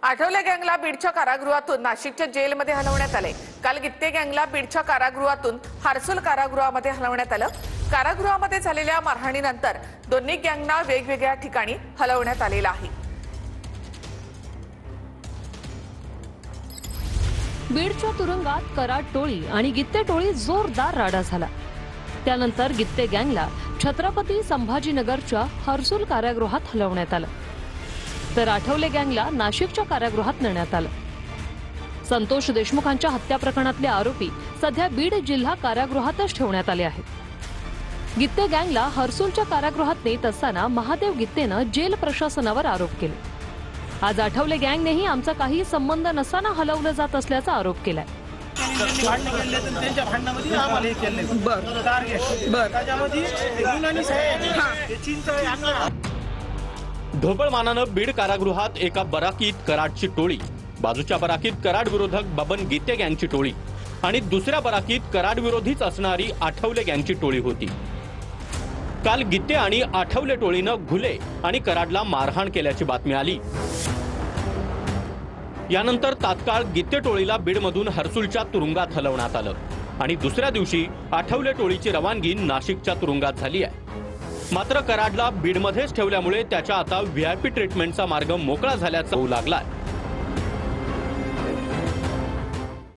आठवले गँगला बीडच्या कारागृहातून नाशिकच्या जेलमध्ये हलवण्यात आले। काल गित्ते गँगला बीडच्या कारागृहातून हर्सुल कारागृहामध्ये हलवण्यात आलं। कारागृहामध्ये झालेल्या मारहाणीनंतर दोन्ही गँगना वेगवेगळ्या ठिकाणी हलवण्यात आलेलं आहे। बीडच्या तुरुंगात कराड टोळी आणि गित्ते टोळी जोरदार राडा झाला। त्यानंतर गित्ते गँगला छत्रपती संभाजीनगरच्या हर्सुल कारागृहात हलवण्यात आलं, तर आठवले गँगला नाशिकच्या कारागृहात नेण्यात आलं। संतोष देशमुखांच्या हत्या प्रकरणातले आरोपी सध्या बीड जिल्हा कारागृहातच ठेवण्यात आले आहेत। गित्ते गँगला हर्सुलच्या कारागृहात नेत असताना महादेव गित्तेनं जेल प्रशासनावर आरोप केले। आज आठवले गँगनेही आमचा काही संबंध नसताना हलवलं जात असल्याचा आरोप केलाय। ढोबळमानानं बीड कारागृहात एका बराकीत कराडची टोळी, बाजूच्या बराकीत कराड विरोधक बबन गित्ते गँगची टोळी आणि दुसऱ्या बराकीत कराड विरोधीच असणारी आठवले गँगची टोळी होती। काल गित्ते आणि आठवले टोळीनं घुले आणि कराडला मारहाण केल्याची बातमी आली। यानंतर तात्काळ गित्ते टोळीला बीडमधून हर्सुलच्या तुरुंगात हलवण्यात आलं आणि दुसऱ्या दिवशी आठवले टोळीची रवानगी नाशिकच्या तुरुंगात झाली आहे। मात्र कराडला बीडमध्येच ठेवल्यामुळे त्याच्या आता व्हीआयपी ट्रीटमेंटचा मार्ग मोकळा झाल्याचं होऊ लागलाय।